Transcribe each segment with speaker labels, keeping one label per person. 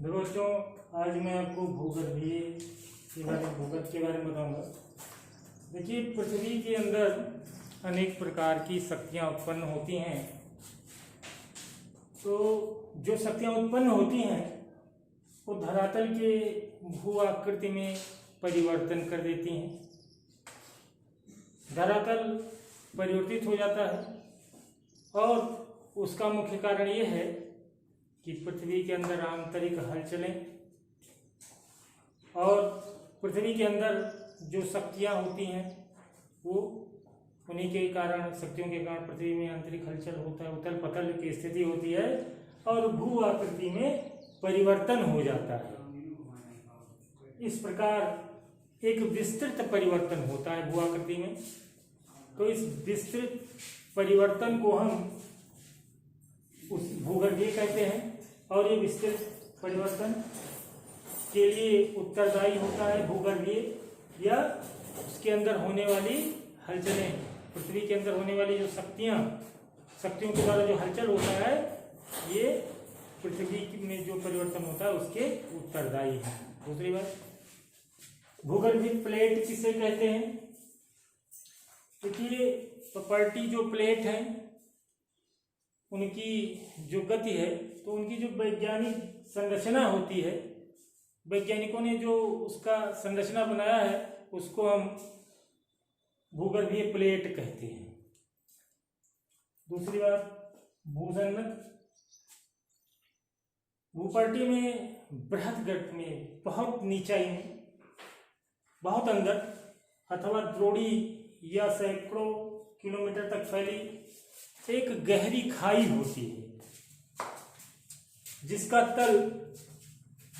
Speaker 1: दोस्तों, आज मैं आपको भूगर्भीय भूगर्भ के बारे में बताऊंगा। देखिए, पृथ्वी के अंदर अनेक प्रकार की शक्तियाँ उत्पन्न होती हैं। तो जो शक्तियाँ उत्पन्न होती हैं वो धरातल के भू आकृति में परिवर्तन कर देती हैं। धरातल परिवर्तित हो जाता है और उसका मुख्य कारण ये है कि पृथ्वी के अंदर आंतरिक हलचलें और पृथ्वी के अंदर जो शक्तियाँ होती हैं वो उन्हीं के कारण, शक्तियों के कारण पृथ्वी में आंतरिक हलचल होता है, उथल पुथल की स्थिति होती है और भू आकृति में परिवर्तन हो जाता है। इस प्रकार एक विस्तृत परिवर्तन होता है भू आकृति में। तो इस विस्तृत परिवर्तन को हम उस भूगर्भीय कहते हैं और ये विस्तृत परिवर्तन के लिए उत्तरदायी होता है भूगर्भीय या उसके अंदर होने वाली हलचलें। पृथ्वी के अंदर होने वाली जो शक्तियों के द्वारा जो हलचल होता है, ये पृथ्वी में जो परिवर्तन होता है उसके उत्तरदायी है। दूसरी बात, भूगर्भीय प्लेट किसे कहते हैं? देखिए, प्रॉपर्टी जो प्लेट है उनकी जो गति है, तो उनकी जो वैज्ञानिक संरचना होती है, वैज्ञानिकों ने जो उसका संरचना बनाया है उसको हम भूगर्भीय प्लेट कहते हैं। दूसरी बात, भूसंगत भूपर्टी में बृहद गर्त में बहुत नीचाई में, बहुत अंदर अथवा द्रोणी या सैकड़ों किलोमीटर तक फैली एक गहरी खाई होती है जिसका तल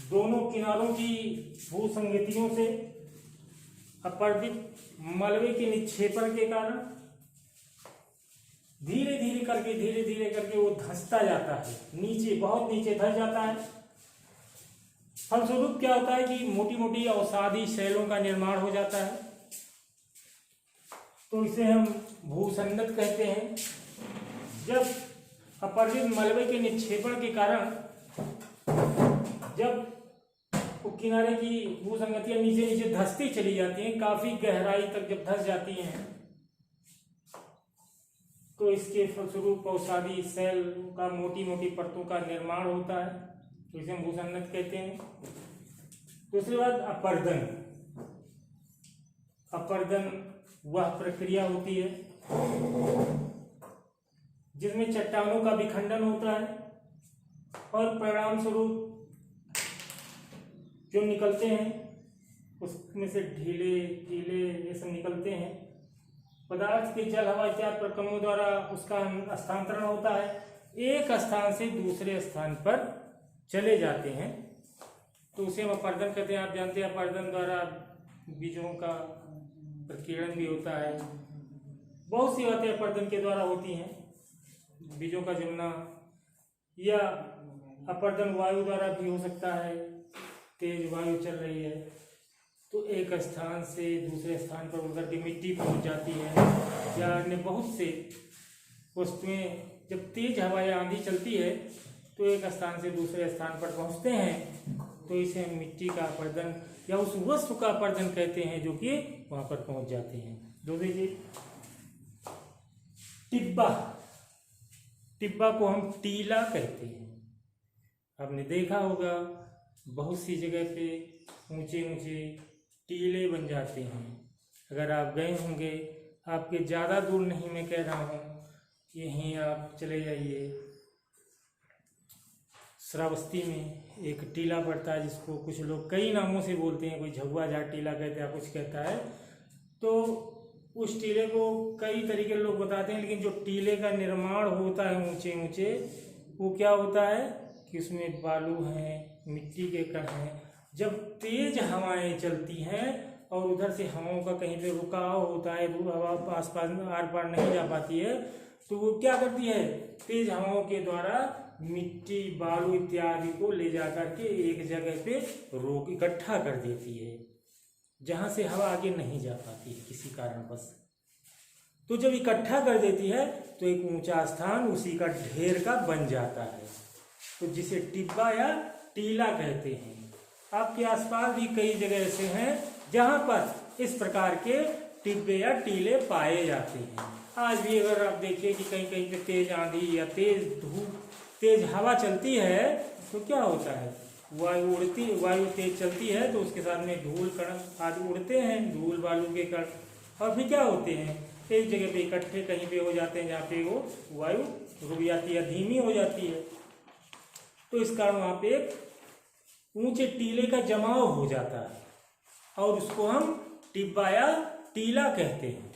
Speaker 1: दोनों किनारों की भूसंगतियों से अपरदित मलबे के निक्षेपण के कारण धीरे धीरे करके वो धंसता जाता है, नीचे बहुत नीचे धंस जाता है। फलस्वरूप क्या होता है कि मोटी मोटी अवसादी शैलों का निर्माण हो जाता है। तो इसे हम भूसंगत कहते हैं। जब अपरदित मलबे के निक्षेपण के कारण जब किनारे की भूसंगतियां नीचे नीचे धंसती चली जाती हैं, काफी गहराई तक जब धंस जाती हैं, तो इसके फलस्वरूप अवसादी सेल का मोटी मोटी परतों का निर्माण होता है। तो इसे हम भूसंगत कहते हैं। दूसरी बात, अपरदन। अपरदन वह प्रक्रिया होती है जिसमें चट्टानों का विखंडन होता है और परिणाम स्वरूप जो निकलते हैं उसमें से ढीले ये सब निकलते हैं पदार्थ के जल, हवा इत्यादि प्रकरणों द्वारा उसका हस्तांतरण होता है, एक स्थान से दूसरे स्थान पर चले जाते हैं। तो उसे हम अपरदन कहते हैं। आप जानते हैं अपरदन द्वारा बीजों का प्रकीर्णन भी होता है। बहुत सी बातें अपरदन के द्वारा होती हैं, बीजों का जमना, या अपरदन वायु द्वारा भी हो सकता है। तेज वायु चल रही है तो एक स्थान से दूसरे स्थान पर उड़ करके मिट्टी पहुंच जाती है, या अन्य बहुत से वस्तुएं जब तेज हवा या आंधी चलती है तो एक स्थान से दूसरे स्थान पर पहुंचते हैं। तो इसे हम मिट्टी का अपरदन या उस वस्तु का अपरदन कहते हैं जो कि वहां पर पहुंच जाते हैं। दूसरी चीज, टिब्बा। टिब्बा को हम टीला कहते हैं। आपने देखा होगा बहुत सी जगह पे ऊंचे ऊंचे टीले बन जाते हैं। अगर आप गए होंगे, आपके ज़्यादा दूर नहीं मैं कह रहा हूँ, यहीं आप चले जाइए, श्रावस्ती में एक टीला पड़ता है जिसको कुछ लोग कई नामों से बोलते हैं, कोई झगुआ झाट टीला कहते हैं, कुछ कहता है। तो उस टीले को कई तरीके के लोग बताते हैं, लेकिन जो टीले का निर्माण होता है ऊंचे ऊंचे, वो क्या होता है कि उसमें बालू हैं, मिट्टी के कण हैं। जब तेज हवाएं चलती हैं और उधर से हवाओं का कहीं पे रुकाव होता है, हवा आसपास में आर पार नहीं जा पाती है, तो वो क्या करती है, तेज हवाओं के द्वारा मिट्टी, बालू इत्यादि को ले जा करके एक जगह पे रोक इकट्ठा कर देती है, जहां से हवा आगे नहीं जा पाती है किसी कारणवश। तो जब इकट्ठा कर देती है तो एक ऊंचा स्थान उसी का ढेर का बन जाता है। तो जिसे टिब्बा या टीला कहते हैं। आपके आसपास भी कई जगह ऐसे हैं जहां पर इस प्रकार के टिब्बे या टीले पाए जाते हैं। आज भी अगर आप देखिए कि कहीं कहीं पे तेज आंधी या तेज धूप, तेज हवा चलती है तो क्या होता है, वायु तेज चलती है तो उसके साथ में धूल कण आदि उड़ते हैं, धूल बालू के कण, और फिर क्या होते हैं, एक जगह पे इकट्ठे कहीं पे हो जाते हैं जहाँ पे वो वायु रुक जाती है, धीमी हो जाती है। तो इस कारण वहाँ पे एक ऊंचे टीले का जमाव हो जाता है और उसको हम टिब्बा या टीला कहते हैं।